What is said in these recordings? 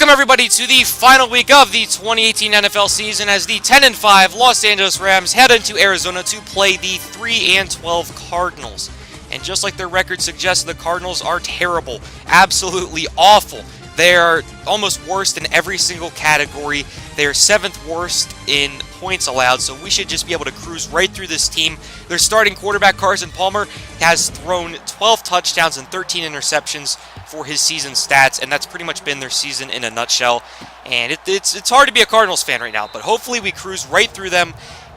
Welcome everybody to the final week of the 2018 NFL season as the 10-5 Los Angeles Rams head into Arizona to play the 3-12 Cardinals. And just like their record suggests, the Cardinals are terrible, absolutely awful. They are almost worst in every single category. They are 7th worst in points allowed, so we should just be able to cruise right through this team. Their starting quarterback, Carson Palmer, has thrown 12 touchdowns and 13 interceptions for his season stats, and that's pretty much been their season in a nutshell. And it's hard to be a Cardinals fan right now, but hopefully we cruise right through them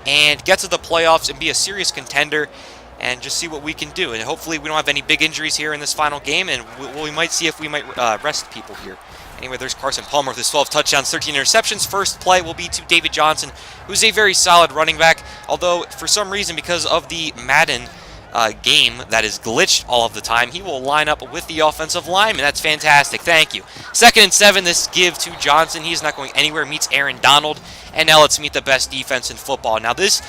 and get to the playoffs and be a serious contender and just see what we can do. And hopefully we don't have any big injuries here in this final game, and we might see if we might rest people here. Anyway, there's Carson Palmer with his 12 touchdowns, 13 interceptions. First play will be to David Johnson, who's a very solid running back, although for some reason, because of the Madden game that is glitched all of the time, he will line up with the offensive lineman. That's fantastic. Thank you. 2nd and 7, this give to Johnson. He's not going anywhere. Meets Aaron Donald. And now let's meet the best defense in football. Now this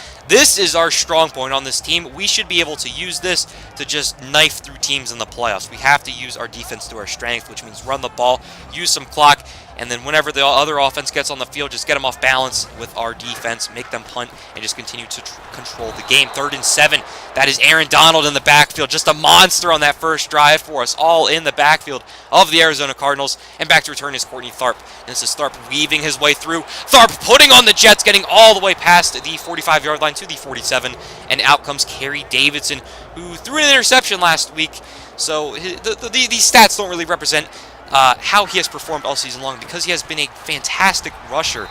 is our strong point on this team. We should be able to use this to just knife through teams in the playoffs. We have to use our defense to our strength, which means run the ball, use some clock, and then whenever the other offense gets on the field, just get them off balance with our defense, make them punt, and just continue to control the game. 3rd and 7, that is Aaron Donald in the backfield. Just a monster on that first drive for us, all in the backfield of the Arizona Cardinals. And back to return is Courtney Tharp. And this is Tharp weaving his way through. Tharp putting on the Jets, getting all the way past the 45-yard line to the 47. And out comes Carey Davidson, who threw an interception last week. So these stats don't really represent how he has performed all season long, because he has been a fantastic rusher,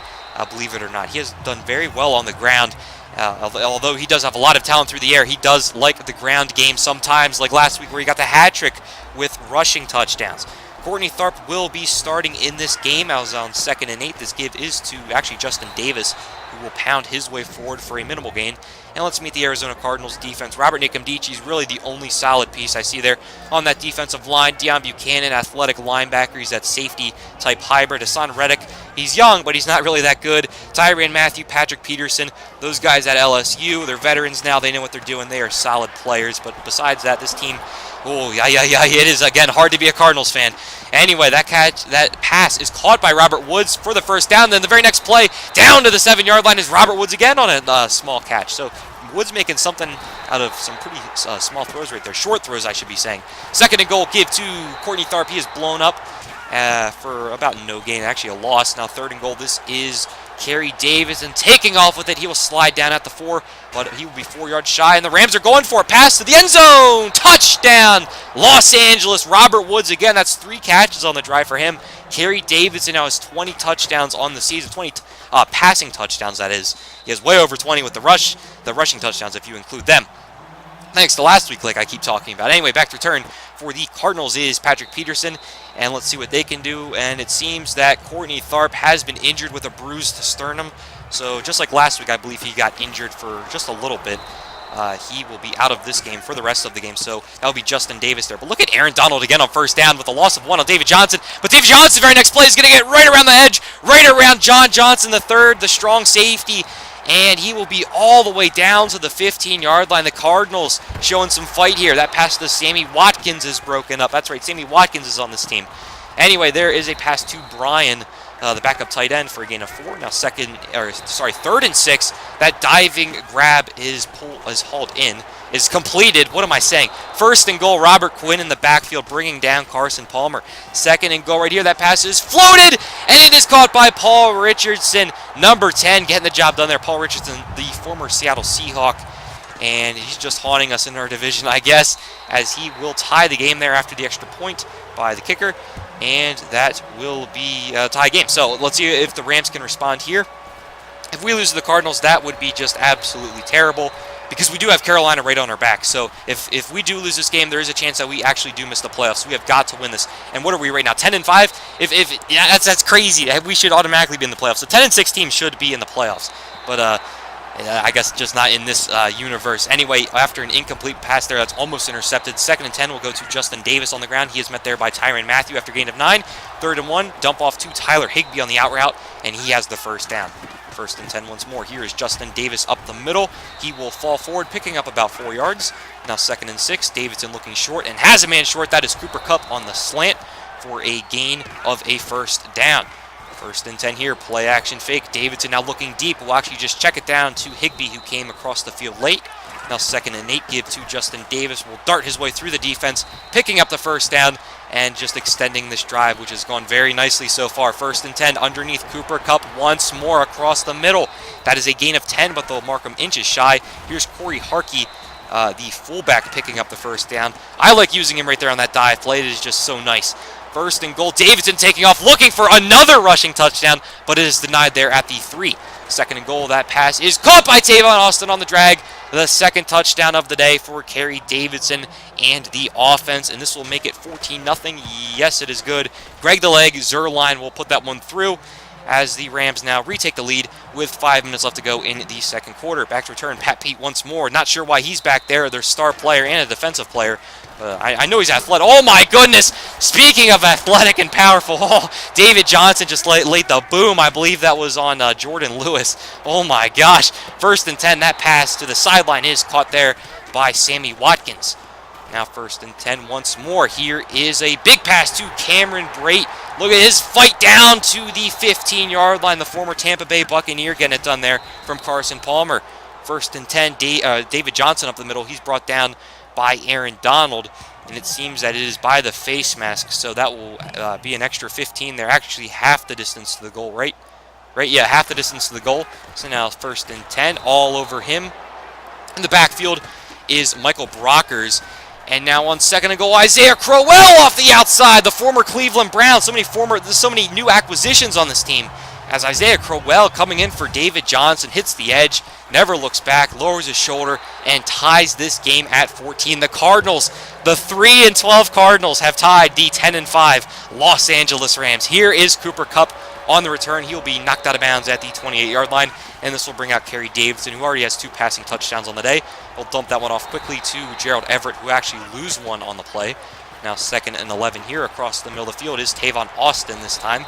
believe it or not. He has done very well on the ground. Although he does have a lot of talent through the air, he does like the ground game sometimes, like last week where he got the hat trick with rushing touchdowns. Courtney Tharp will be starting in this game. I was on 2nd and 8. This give is to actually Justin Davis, who will pound his way forward for a minimal gain. And let's meet the Arizona Cardinals defense. Robert Nicomdici is really the only solid piece I see there on that defensive line. Deion Buchanan, athletic linebacker. He's that safety-type hybrid. Hassan Reddick, he's young, but he's not really that good. Tyrann Mathieu, Patrick Peterson, those guys at LSU, they're veterans now. They know what they're doing. They are solid players. But besides that, this team, oh, yeah, it is, again, hard to be a Cardinals fan. Anyway, that pass is caught by Robert Woods for the first down. Then the very next play, down to the 7-yard line, is Robert Woods again on a small catch. So Woods making something out of some pretty small throws right there. Short throws, I should be saying. 2nd and goal, give to Courtney Tharp. He is blown up for about no gain, actually a loss. Now 3rd and goal, this is Carey Davidson taking off with it. He will slide down at the 4, but he will be 4 yards shy, and the Rams are going for it. Pass to the end zone. Touchdown, Los Angeles. Robert Woods again. That's 3 catches on the drive for him. Carey Davidson now has 20 touchdowns on the season. 20 passing touchdowns, that is. He has way over 20 with the rushing touchdowns if you include them. Thanks to last week, like I keep talking about. Anyway, back to return for the Cardinals is Patrick Peterson, and let's see what they can do. And it seems that Courtney Tharp has been injured with a bruised sternum. So just like last week, I believe he got injured for just a little bit. He will be out of this game for the rest of the game, so that'll be Justin Davis there. But look at Aaron Donald again on first down with a loss of 1 on David Johnson. But David Johnson, very next play, is going to get right around the edge, right around John Johnson III, the strong safety. And he will be all the way down to the 15-yard line. The Cardinals showing some fight here. That pass to Sammy Watkins is broken up. That's right, Sammy Watkins is on this team. Anyway, there is a pass to Brian, the backup tight end, for a gain of 4. Now 3rd and 6. That diving grab is hauled in. Is completed. What am I saying? 1st and goal, Robert Quinn in the backfield bringing down Carson Palmer. 2nd and goal right here. That pass is floated, and it is caught by Paul Richardson, number 10, getting the job done there. Paul Richardson, the former Seattle Seahawk, and he's just haunting us in our division, I guess, as he will tie the game there after the extra point by the kicker, and that will be a tie game. So let's see if the Rams can respond here. If we lose to the Cardinals, that would be just absolutely terrible, because we do have Carolina right on our back. So if we do lose this game, there is a chance that we actually do miss the playoffs. We have got to win this. And what are we right now? 10-5? Yeah, that's crazy. We should automatically be in the playoffs. The 10-6 team should be in the playoffs. But I guess just not in this universe. Anyway, after an incomplete pass there, that's almost intercepted. 2nd and 10 will go to Justin Davis on the ground. He is met there by Tyrann Mathieu after a gain of 9. 3rd and 1, dump off to Tyler Higbee on the out route, and he has the first down. 1st and 10 once more. Here is Justin Davis up the middle. He will fall forward, picking up about 4 yards. Now 2nd and 6. Davidson looking short and has a man short. That is Cooper Kupp on the slant. for a gain of a first down. First and 10 here, play action fake. Davidson now looking deep. Will actually just check it down to Higbee, who came across the field late. Now 2nd and 8, give to Justin Davis. Will dart his way through the defense, picking up the first down and just extending this drive, which has gone very nicely so far. 1st and 10 underneath Cooper Kupp once more across the middle. That is a gain of 10, but they'll mark him inches shy. Here's Corey Harkey, the fullback, picking up the first down. I like using him right there on that dive play. It is just so nice. 1st and goal, Davidson taking off, looking for another rushing touchdown, but it is denied there at the 3. 2nd and goal, that pass is caught by Tavon Austin on the drag. The 2nd touchdown of the day for Carey Davidson and the offense, and this will make it 14-0. Yes, it is good. Greg the Leg Zuerlein will put that one through as the Rams now retake the lead with 5 minutes left to go in the 2nd quarter. Back to return, Pat Pete once more. Not sure why he's back there, their star player and a defensive player. I know he's athletic. Oh my goodness! Speaking of athletic and powerful, David Johnson just laid the boom. I believe that was on Jordan Lewis. Oh my gosh. 1st and 10, that pass to the sideline is caught there by Sammy Watkins. Now 1st and 10 once more. Here is a big pass to Cameron Brate. Look at his fight down to the 15-yard line. The former Tampa Bay Buccaneer getting it done there from Carson Palmer. 1st and 10, David Johnson up the middle. He's brought down by Aaron Donald, and it seems that it is by the face mask, so that will be an extra 15 there. Actually, half the distance to the goal, right? Yeah, half the distance to the goal. So now 1st and 10, all over him. In the backfield is Michael Brockers. And now on 2nd and goal, Isaiah Crowell off the outside, the former Cleveland Browns. There's so many new acquisitions on this team. As Isaiah Crowell coming in for David Johnson, hits the edge, never looks back, lowers his shoulder, and ties this game at 14. The Cardinals, the 3-12 Cardinals, have tied the 10-5 Los Angeles Rams. Here is Cooper Kupp on the return. He'll be knocked out of bounds at the 28-yard line, and this will bring out Carey Davidson, who already has 2 passing touchdowns on the day. He'll dump that one off quickly to Gerald Everett, who actually lose one on the play. Now 2nd and 11 here across the middle of the field is Tavon Austin this time.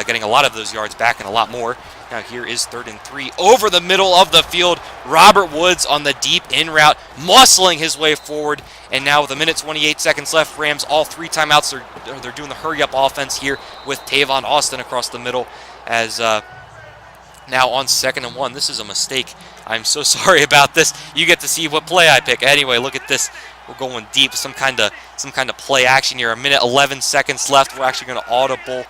Getting a lot of those yards back and a lot more. Now here is 3rd and 3 over the middle of the field. Robert Woods on the deep in route, muscling his way forward. And now with 1:28 left, Rams all 3 timeouts. They're doing the hurry-up offense here with Tavon Austin across the middle. As now on 2nd and 1, this is a mistake. I'm so sorry about this. You get to see what play I pick. Anyway, look at this. We're going deep. Some kind of play action here. 1:11 left. We're actually going to audible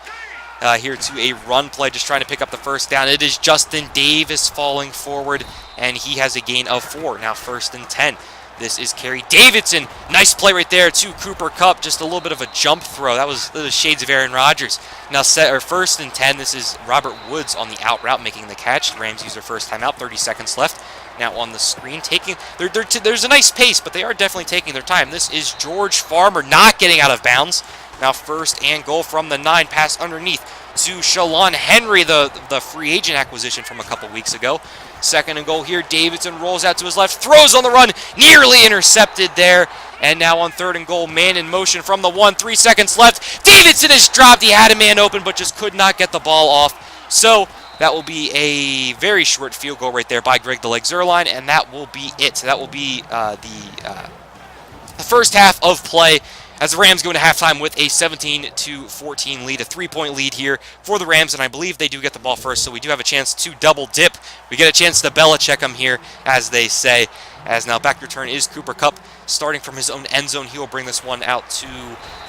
here to a run play, just trying to pick up the first down. It is Justin Davis falling forward, and he has a gain of 4. Now 1st and 10. This is Carey Davidson. Nice play right there to Cooper Kupp. Just a little bit of a jump throw. That was shades of Aaron Rodgers. Now 1st and 10. This is Robert Woods on the out route making the catch. The Rams use their first timeout. 30 seconds left. Now on the screen, there's a nice pace, but they are definitely taking their time. This is George Farmer not getting out of bounds. Now 1st and goal from the 9, pass underneath to Shalon Henry, the free agent acquisition from a couple weeks ago. 2nd and goal here, Davidson rolls out to his left, throws on the run, nearly intercepted there. And now on 3rd and goal, man in motion from the 1, 3 seconds left. Davidson is dropped, he had a man open, but just could not get the ball off. So that will be a very short field goal right there by Greg the Leg Zuerlein, and that will be it. So that will be the first half of play, as the Rams go into halftime with a 17-14 lead, a 3-point lead here for the Rams, and I believe they do get the ball first, so we do have a chance to double dip. We get a chance to Belichick them here, as they say, as now back return is Cooper Kupp, starting from his own end zone. He will bring this one out to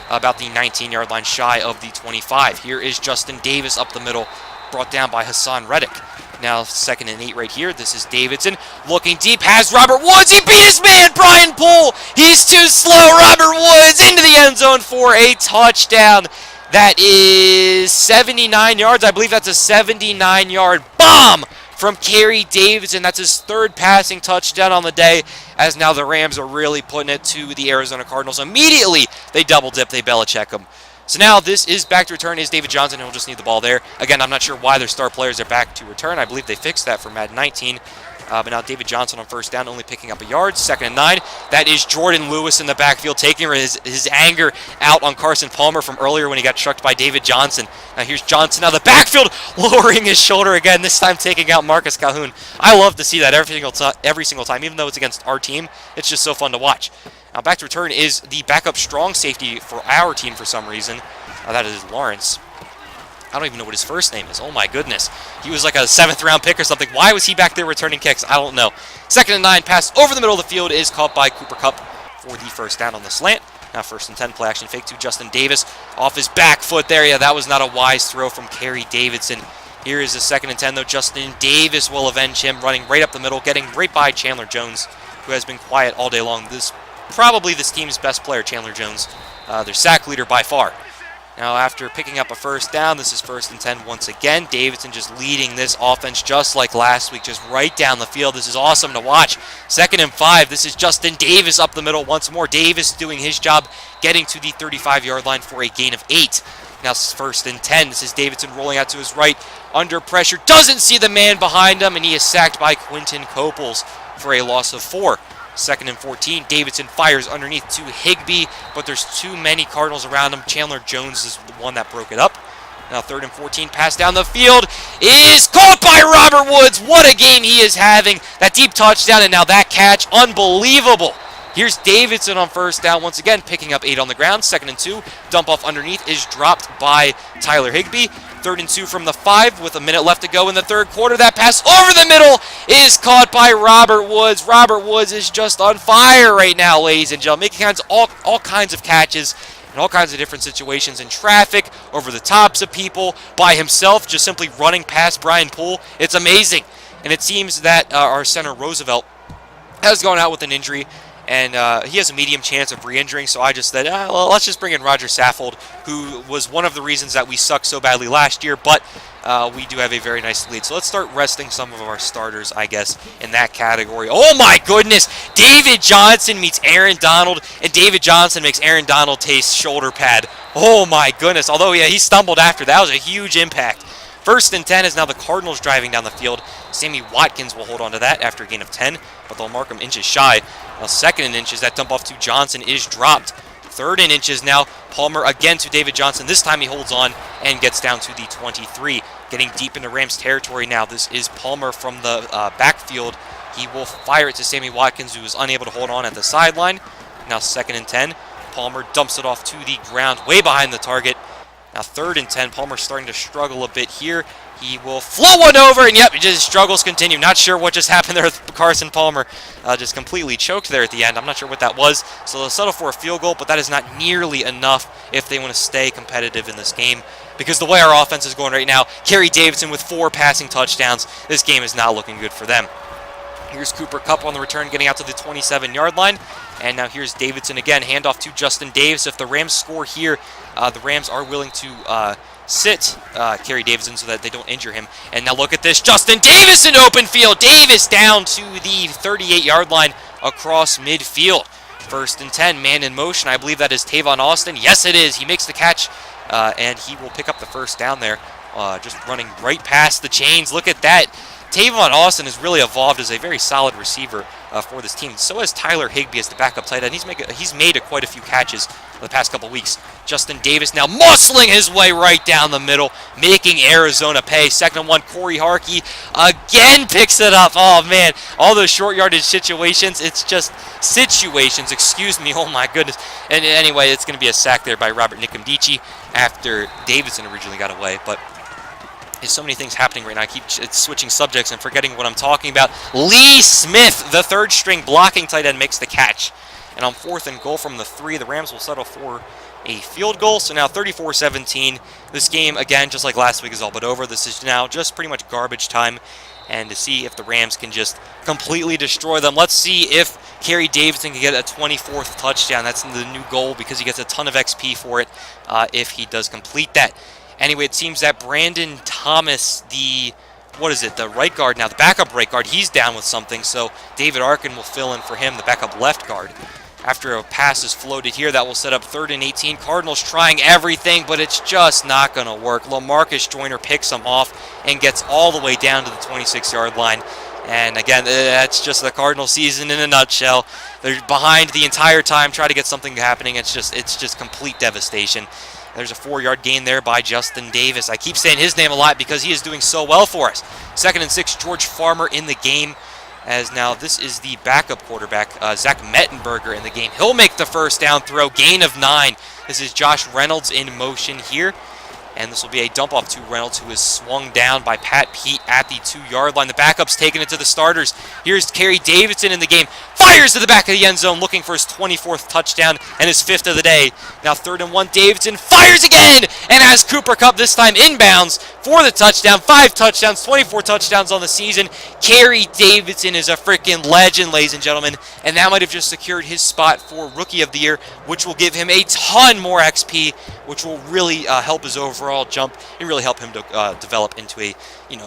about the 19-yard line, shy of the 25. Here is Justin Davis up the middle, brought down by Hassan Reddick. Now 2nd and 8 right here. This is Davidson looking deep, has Robert Woods. He beat his man, Brian Poole. He's too slow. Robert Woods into the end zone for a touchdown. That is 79 yards. I believe that's a 79-yard bomb from Carey Davidson. That's his 3rd passing touchdown on the day, as now the Rams are really putting it to the Arizona Cardinals. Immediately, they double dip, they Belichick them. So now this is back to return is David Johnson. He'll just need the ball there. Again, I'm not sure why their star players are back to return. I believe they fixed that for Madden 19. But now David Johnson on 1st down, only picking up a yard. 2nd and 9. That is Jordan Lewis in the backfield, taking his anger out on Carson Palmer from earlier when he got trucked by David Johnson. Now here's Johnson out of the backfield, lowering his shoulder again, this time taking out Marcus Calhoun. I love to see that every single time, even though it's against our team. It's just so fun to watch. Now back to return is the backup strong safety for our team for some reason. That is Lawrence. I don't even know what his first name is. Oh my goodness. He was like a 7th round pick or something. Why was he back there returning kicks? I don't know. 2nd and 9, pass over the middle of the field is caught by Cooper Kupp for the first down on the slant. Now 1st and 10, play action fake to Justin Davis off his back foot there. Yeah, that was not a wise throw from Carey Davidson. Here is the 2nd and 10 though. Justin Davis will avenge him, running right up the middle, getting right by Chandler Jones, who has been quiet all day long. This probably this team's best player, Chandler Jones, their sack leader by far. Now, after picking up a first down, this is 1st and 10 once again. Davidson just leading this offense just like last week, just right down the field. This is awesome to watch. 2nd and 5, this is Justin Davis up the middle once more. Davis doing his job, getting to the 35-yard line for a gain of 8. Now, 1st and 10, this is Davidson rolling out to his right, under pressure, doesn't see the man behind him, and he is sacked by Quinton Coples for a loss of 4. 2nd and 14, Davidson fires underneath to Higbee, but there's too many Cardinals around him. Chandler Jones is the one that broke it up. Now 3rd and 14, pass down the field is caught by Robert Woods. What a game he is having. That deep touchdown, and now that catch, unbelievable. Here's Davidson on 1st down once again, picking up 8 on the ground. 2nd and 2, dump off underneath is dropped by Tyler Higbee. 3rd and 2 from the 5 with a minute left to go in the 3rd quarter. That pass over the middle is caught by Robert Woods. Robert Woods is just on fire right now, ladies and gentlemen, making all kinds of catches in all kinds of different situations, in traffic, over the tops of people, by himself, just simply running past Brian Poole. It's amazing. And it seems that our center, Roosevelt, has gone out with an injury, and he has a medium chance of re-injuring, so I just said, well, let's just bring in Roger Saffold, who was one of the reasons that we sucked so badly last year, but we do have a very nice lead. So let's start resting some of our starters, I guess, in that category. Oh my goodness! David Johnson meets Aaron Donald, and David Johnson makes Aaron Donald taste shoulder pad. Oh my goodness. Although, yeah, he stumbled after. That was a huge impact. 1st and 10 is now the Cardinals driving down the field. Sammy Watkins will hold on to that after a gain of 10, but they'll mark him inches shy. Now 2nd and inches, that dump off to Johnson is dropped. 3rd and inches now, Palmer again to David Johnson. This time he holds on and gets down to the 23. Getting deep into Rams territory now. This is Palmer from the backfield. He will fire it to Sammy Watkins, who is unable to hold on at the sideline. Now 2nd and 10, Palmer dumps it off to the ground, way behind the target. Now 3rd and 10, Palmer's starting to struggle a bit here. He will float one over, and yep, just struggles continue. Not sure what just happened there with Carson Palmer. Just completely choked there at the end. I'm not sure what that was. So they'll settle for a field goal, but that is not nearly enough if they want to stay competitive in this game. Because the way our offense is going right now, Carey Davidson with 4 passing touchdowns, this game is not looking good for them. Here's Cooper Kupp on the return, getting out to the 27-yard line. And now here's Davidson again, handoff to Justin Davis. If the Rams score here, the Rams are willing to sit Carey Davidson so that they don't injure him. And now look at this, Justin Davis in open field. Davis down to the 38-yard line across midfield. 1st and 10, man in motion. I believe that is Tavon Austin. Yes, it is. He makes the catch, and he will pick up the 1st down there, just running right past the chains. Look at that. Tavon Austin has really evolved as a very solid receiver for this team. So has Tyler Higbee as the backup tight end. He's made quite a few catches in the past couple weeks. Justin Davis now muscling his way right down the middle, making Arizona pay. 2nd and 1, Corey Harkey again picks it up. Oh, man, all those short yardage situations. It's just situations, excuse me. Oh, my goodness. And anyway, it's going to be a sack there by Robert Nicomdici after Davidson originally got away. But there's so many things happening right now. I keep switching subjects and forgetting what I'm talking about. Lee Smith, the 3rd-string blocking tight end, makes the catch. And on 4th and goal from the 3, the Rams will settle for a field goal. So now 34-17. This game, again, just like last week, is all but over. This is now just pretty much garbage time. And to see if the Rams can just completely destroy them. Let's see if Carey Davidson can get a 24th touchdown. That's the new goal because he gets a ton of XP for it if he does complete that. Anyway, it seems that Brandon Thomas, the right guard now, the backup right guard, he's down with something, so David Arkin will fill in for him, the backup left guard. After a pass is floated here, that will set up 3rd and 18. Cardinals trying everything, but it's just not going to work. LaMarcus Joyner picks him off and gets all the way down to the 26-yard line. And again, that's just the Cardinal season in a nutshell. They're behind the entire time, try to get something happening. It's just complete devastation. There's a 4-yard gain there by Justin Davis. I keep saying his name a lot because he is doing so well for us. 2nd and 6, George Farmer in the game. as now this is the backup quarterback, Zach Mettenberger in the game. He'll make the first down throw, gain of 9. This is Josh Reynolds in motion here. And this will be a dump off to Reynolds, who is swung down by Pat Pete at the 2-yard line. The backup's taking it to the starters. Here's Carey Davidson in the game. Fires to the back of the end zone, looking for his 24th touchdown and his 5th of the day. Now 3rd and 1, Davidson fires again and has Cooper Kupp this time inbounds for the touchdown. 5 touchdowns, 24 touchdowns on the season. Carey Davidson is a freaking legend, ladies and gentlemen, and that might have just secured his spot for Rookie of the Year, which will give him a ton more XP, which will really help his overall jump and really help him to develop into a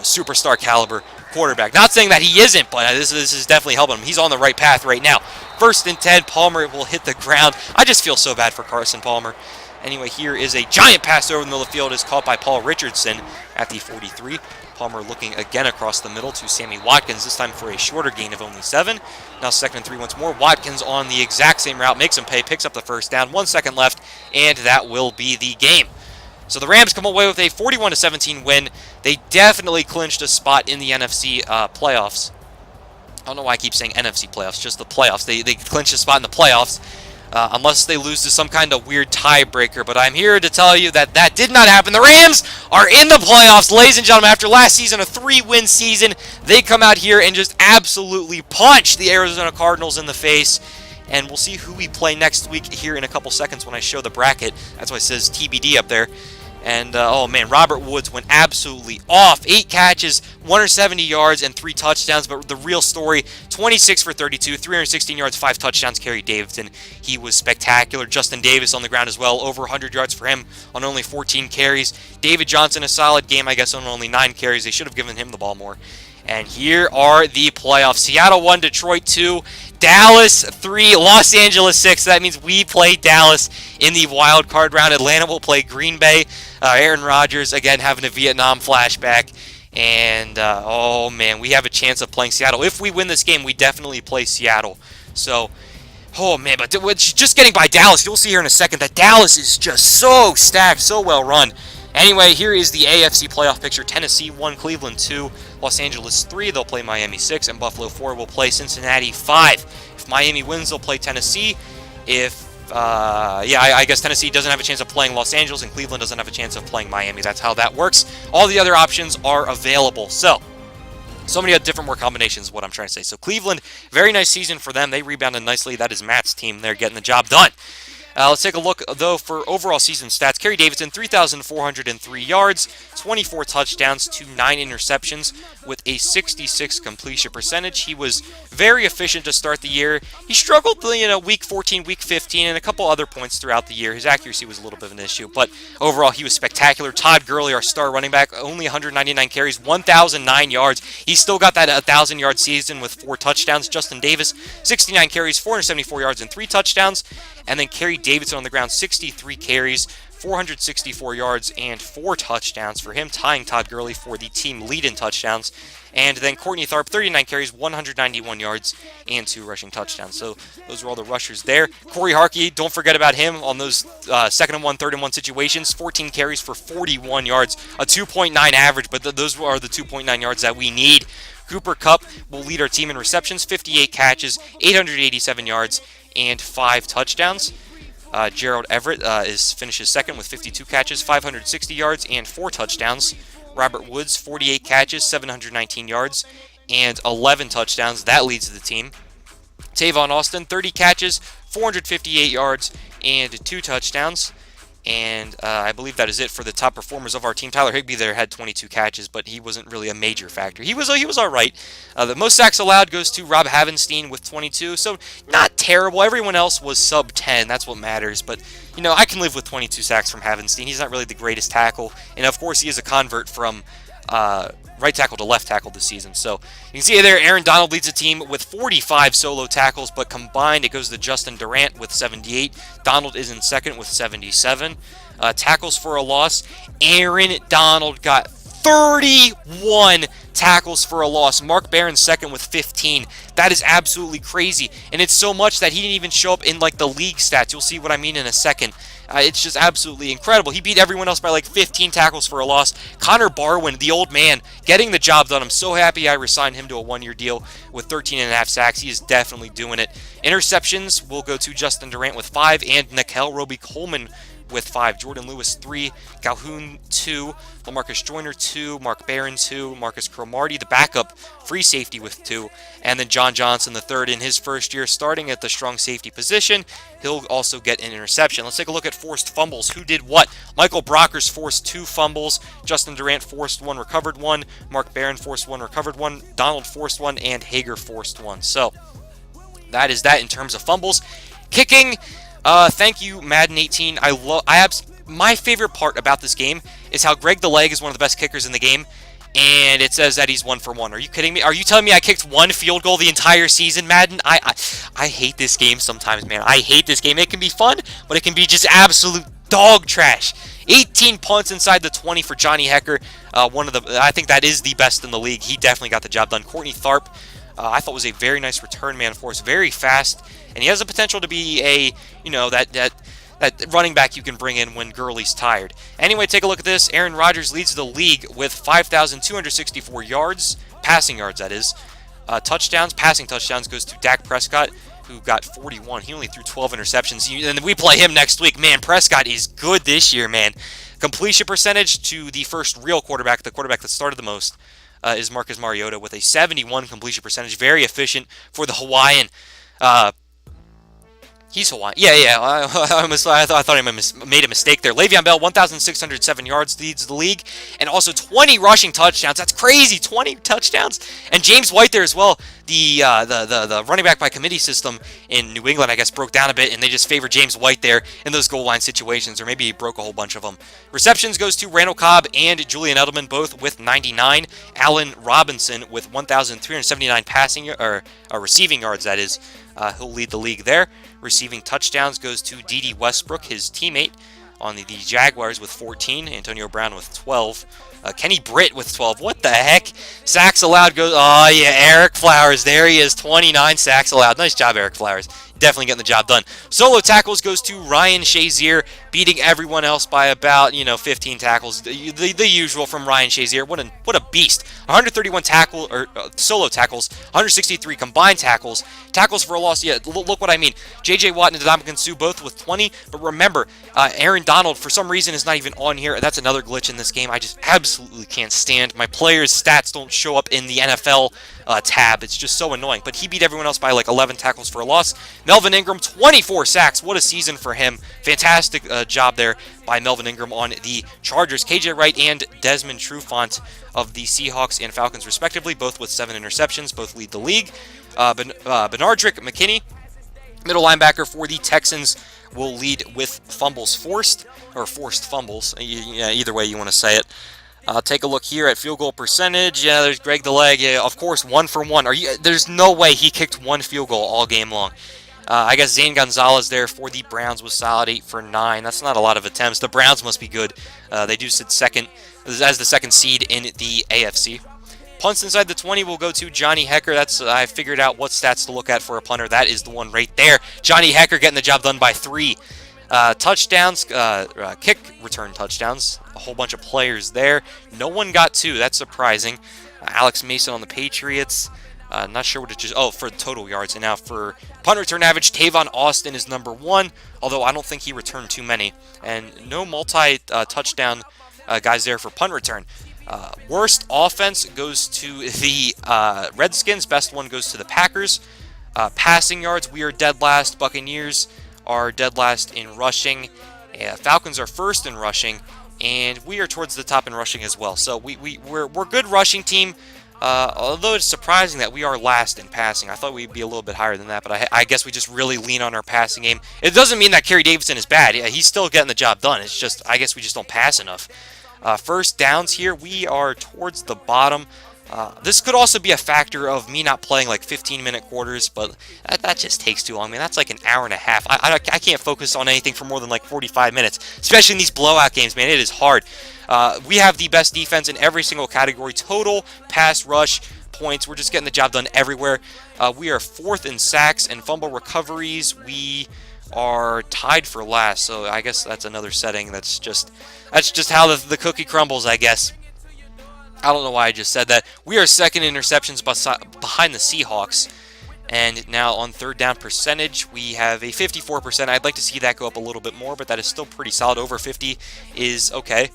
superstar caliber quarterback. Not saying that he isn't, but this is definitely helping him. He's on the right path right now. 1st and 10, Palmer will hit the ground. I just feel so bad for Carson Palmer. Anyway, here is a giant pass over the middle of the field, is caught by Paul Richardson at the 43. Palmer looking again across the middle to Sammy Watkins, this time for a shorter gain of only 7. Now 2nd and 3 once more. Watkins on the exact same route, makes him pay, picks up the first down. 1 second left, and that will be the game. So the Rams come away with a 41-17 win. They definitely clinched a spot in the NFC playoffs. I don't know why I keep saying NFC playoffs, just the playoffs. They clinched a spot in the playoffs. Unless they lose to some kind of weird tiebreaker. But I'm here to tell you that that did not happen. The Rams are in the playoffs, ladies and gentlemen. After last season, a 3-win season, they come out here and just absolutely punch the Arizona Cardinals in the face. And we'll see who we play next week here in a couple seconds when I show the bracket. That's why it says TBD up there. And, oh man, Robert Woods went absolutely off. 8 catches, 170 yards, and 3 touchdowns. But the real story, 26 for 32, 316 yards, 5 touchdowns. Carey Davidson, he was spectacular. Justin Davis on the ground as well, over 100 yards for him on only 14 carries. David Johnson, a solid game, I guess, on only 9 carries. They should have given him the ball more. And here are the playoffs. Seattle 1, Detroit 2, Dallas 3, Los Angeles 6. So that means we play Dallas in the wild card round. Atlanta will play Green Bay. Aaron Rodgers, again, having a Vietnam flashback. And, oh, man, we have a chance of playing Seattle. If we win this game, we definitely play Seattle. So, oh, man, but just getting by Dallas, you'll see here in a second that Dallas is just so stacked, so well run. Anyway, here is the AFC playoff picture. Tennessee 1, Cleveland 2, Los Angeles 3. They'll play Miami 6, and Buffalo 4 will play Cincinnati 5. If Miami wins, they'll play Tennessee. I guess Tennessee doesn't have a chance of playing Los Angeles, and Cleveland doesn't have a chance of playing Miami. That's how that works. All the other options are available. So many different more combinations is what I'm trying to say. So Cleveland, very nice season for them. They rebounded nicely. That is Matt's team. They're getting the job done. Let's take a look, though, for overall season stats. Carey Davidson, 3,403 yards, 24 touchdowns to 9 interceptions with a 66 completion percentage. He was very efficient to start the year. He struggled, week 14, week 15, and a couple other points throughout the year. His accuracy was a little bit of an issue, but overall, he was spectacular. Todd Gurley, our star running back, only 199 carries, 1,009 yards. He still got that 1,000-yard season with 4 touchdowns. Justin Davis, 69 carries, 474 yards, and 3 touchdowns. And then Carey Davidson on the ground, 63 carries, 464 yards, and 4 touchdowns for him, tying Todd Gurley for the team lead in touchdowns. And then Courtney Tharp, 39 carries, 191 yards, and 2 rushing touchdowns. So those are all the rushers there. Corey Harkey, don't forget about him on those 2nd and 1, 3rd and 1 situations. 14 carries for 41 yards, a 2.9 average, but those are the 2.9 yards that we need. Cooper Kupp will lead our team in receptions, 58 catches, 887 yards, and 5 touchdowns. Gerald Everett finishes second with 52 catches, 560 yards, and 4 touchdowns. Robert Woods, 48 catches, 719 yards, and 11 touchdowns. That leads the team. Tavon Austin, 30 catches, 458 yards, and 2 touchdowns. And I believe that is it for the top performers of our team. Tyler Higbee there had 22 catches, but he wasn't really a major factor. He was all right. The most sacks allowed goes to Rob Havenstein with 22, so not terrible. Everyone else was sub 10. That's what matters. But, I can live with 22 sacks from Havenstein. He's not really the greatest tackle. And, of course, he is a convert from right tackle to left tackle this season. So you can see there, Aaron Donald leads the team with 45 solo tackles, but combined it goes to Justin Durant with 78. Donald is in second with 77. Tackles for a loss, Aaron Donald got 31 tackles for a loss. Mark Barron second with 15. That is absolutely crazy. And it's so much that he didn't even show up in like the league stats. You'll see what I mean in a second. It's just absolutely incredible. He beat everyone else by like 15 tackles for a loss. Connor Barwin, the old man, getting the job done. I'm so happy I resigned him to a one-year deal with 13.5 sacks. He is definitely doing it. Interceptions will go to Justin Durant with 5 and Nikel Roby-Coleman with 5. Jordan Lewis 3, Calhoun 2, LaMarcus Joyner 2, Mark Barron 2, Marcus Cromartie, the backup free safety with 2, and then John Johnson the third in his first year starting at the strong safety position. He'll also get an interception. Let's take a look at forced fumbles. Who did what? Michael Brockers forced 2 fumbles. Justin Durant forced 1, recovered 1. Mark Barron forced 1, recovered 1. Donald forced 1, and Hager forced 1. So that is that in terms of fumbles. Kicking. Thank you, Madden 18. My favorite part about this game is how Greg the Leg is one of the best kickers in the game, and it says that he's 1 for 1. Are you kidding me? Are you telling me I kicked 1 field goal the entire season, Madden? I hate this game sometimes, man. I hate this game. It can be fun, but it can be just absolute dog trash. 18 punts inside the 20 for Johnny Hecker. I think that is the best in the league. He definitely got the job done. Courtney Tharp, I thought was a very nice return man for us. Very fast. And he has the potential to be a, that running back you can bring in when Gurley's tired. Anyway, take a look at this. Aaron Rodgers leads the league with 5,264 yards, passing yards, that is. Passing touchdowns goes to Dak Prescott, who got 41. He only threw 12 interceptions. And we play him next week. Man, Prescott is good this year, man. Completion percentage to the first real quarterback, the quarterback that started the most, is Marcus Mariota with a 71 completion percentage. Very efficient for the Hawaiian. He's Hawaiian. Yeah. I thought I made a mistake there. Le'Veon Bell, 1,607 yards, leads the league, and also 20 rushing touchdowns. That's crazy, 20 touchdowns. And James White there as well. The running back by committee system in New England, I guess, broke down a bit, and they just favor James White there in those goal line situations, or maybe he broke a whole bunch of them. Receptions goes to Randall Cobb and Julian Edelman, both with 99. Allen Robinson with 1,379 receiving yards, that is. He'll lead the league there. Receiving touchdowns goes to D.D. Westbrook, his teammate, on the Jaguars with 14. Antonio Brown with 12. Kenny Britt with 12. What the heck? Sacks allowed goes... Oh, yeah, Eric Flowers. There he is. 29 sacks allowed. Nice job, Eric Flowers. Definitely getting the job done. Solo tackles goes to Ryan Shazier, beating everyone else by about, 15 tackles. The usual from Ryan Shazier. What a beast. 131 solo tackles, 163 combined tackles. Tackles for a loss, yeah, look what I mean. J.J. Watt and Ndamukong Suh both with 20, but remember, Aaron Donald, for some reason, is not even on here. That's another glitch in this game I just absolutely can't stand. My players' stats don't show up in the NFL tab. It's just so annoying. But he beat everyone else by like 11 tackles for a loss. Melvin Ingram, 24 sacks. What a season for him. Fantastic job there by Melvin Ingram on the Chargers. KJ Wright and Desmond Trufant of the Seahawks and Falcons, respectively, both with 7 interceptions. Both lead the league. Benardrick McKinney, middle linebacker for the Texans, will lead with fumbles forced, or forced fumbles. Either way you want to say it. Take a look here at field goal percentage. Yeah, there's Greg the Leg. Yeah, of course, 1 for 1. There's no way he kicked 1 field goal all game long. I guess Zane Gonzalez there for the Browns was solid, 8 for 9. That's not a lot of attempts. The Browns must be good. They do sit second as the second seed in the AFC. Punts inside the 20 will go to Johnny Hecker. I figured out what stats to look at for a punter. That is the one right there. Johnny Hecker getting the job done by 3. Touchdowns, kick return touchdowns. A whole bunch of players there. No one got 2. That's surprising. Alex Mason on the Patriots. Not sure what it just... Oh, for total yards. And now for punt return average, Tavon Austin is number 1. Although I don't think he returned too many. And no multi-touchdown guys there for punt return. Worst offense goes to the Redskins. Best one goes to the Packers. Passing yards, we are dead last. Buccaneers are dead last in rushing. Falcons are first in rushing. And we are towards the top in rushing as well. So we're a good rushing team. Although it's surprising that we are last in passing. I thought we'd be a little bit higher than that, but I guess we just really lean on our passing game. It doesn't mean that Carey Davidson is bad. Yeah, he's still getting the job done. It's just, I guess we just don't pass enough. First downs here, we are towards the bottom. This could also be a factor of me not playing like 15-minute quarters, but that just takes too long, man. That's like an hour and a half. I can't focus on anything for more than like 45 minutes, especially in these blowout games, man. It is hard. We have the best defense in every single category: total, pass rush, points. We're just getting the job done everywhere. We are 4th in sacks and fumble recoveries. We are tied for last, so I guess that's another setting. That's just how the cookie crumbles, I guess. I don't know why I just said that. We are 2nd in interceptions behind the Seahawks. And now on 3rd down percentage, we have a 54%. I'd like to see that go up a little bit more, but that is still pretty solid. Over 50 is okay.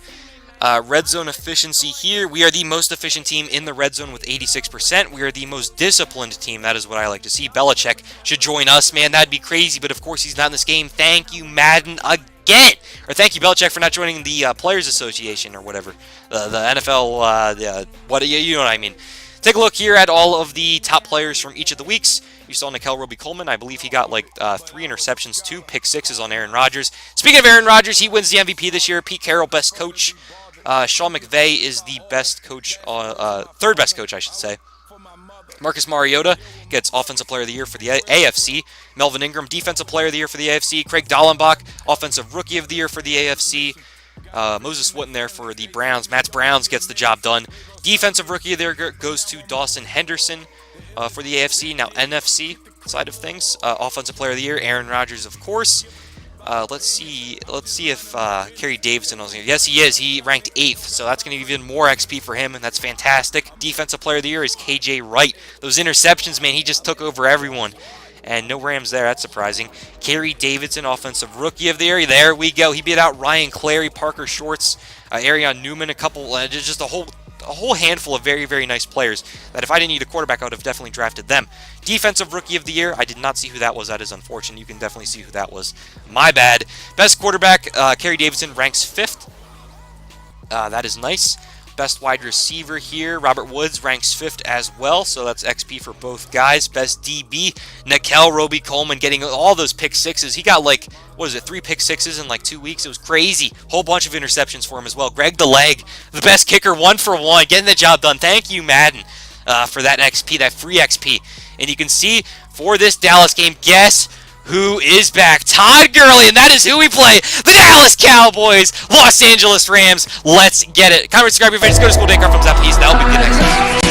Red zone efficiency here. We are the most efficient team in the red zone with 86%. We are the most disciplined team. That is what I like to see. Belichick should join us, man. That'd be crazy, but of course he's not in this game. Thank you, Madden, again. Or thank you, Belichick, for not joining the Players Association or whatever. The NFL, what you know what I mean. Take a look here at all of the top players from each of the weeks. You saw Nickel Roby-Coleman. I believe he got like 3 interceptions, 2 pick sixes on Aaron Rodgers. Speaking of Aaron Rodgers, he wins the MVP this year. Pete Carroll, best coach. Sean McVay is the best coach, 3rd best coach, I should say. Marcus Mariota gets Offensive Player of the Year for the AFC. Melvin Ingram, Defensive Player of the Year for the AFC. Craig Dallenbach, Offensive Rookie of the Year for the AFC. Moses Wooten there for the Browns. Matt Browns gets the job done. Defensive Rookie of the Year goes to Dawson Henderson for the AFC. Now NFC side of things. Offensive Player of the Year, Aaron Rodgers, of course. Let's see if Carey Davidson was here. Yes, he is. He ranked 8th, so that's going to be even more XP for him, and that's fantastic. Defensive Player of the Year is KJ Wright. Those interceptions, man, he just took over everyone. And no Rams there. That's surprising. Carey Davidson, Offensive Rookie of the Year. There we go. He beat out Ryan Clary, Parker Shorts, Arion Newman, a couple, just a whole handful of very, very nice players that if I didn't need a quarterback, I would have definitely drafted them. Defensive Rookie of the Year, I did not see who that was. That is unfortunate. You can definitely see who that was. My bad. Best quarterback, Carey Davidson, ranks 5th. That is nice. Best wide receiver here, Robert Woods, ranks 5th as well, so that's XP for both guys. Best DB, Nickel Roby-Coleman, getting all those pick sixes. He got like, 3 pick sixes in like 2 weeks? It was crazy. Whole bunch of interceptions for him as well. Greg the Leg, the best kicker, 1 for 1, getting the job done. Thank you, Madden, for that XP, that free XP. And you can see for this Dallas game, guess who is back? Todd Gurley, and that is who we play. The Dallas Cowboys, Los Angeles Rams. Let's get it. Comment, subscribe, your face, go to school, take our thumbs up. Peace. That'll be the next episode.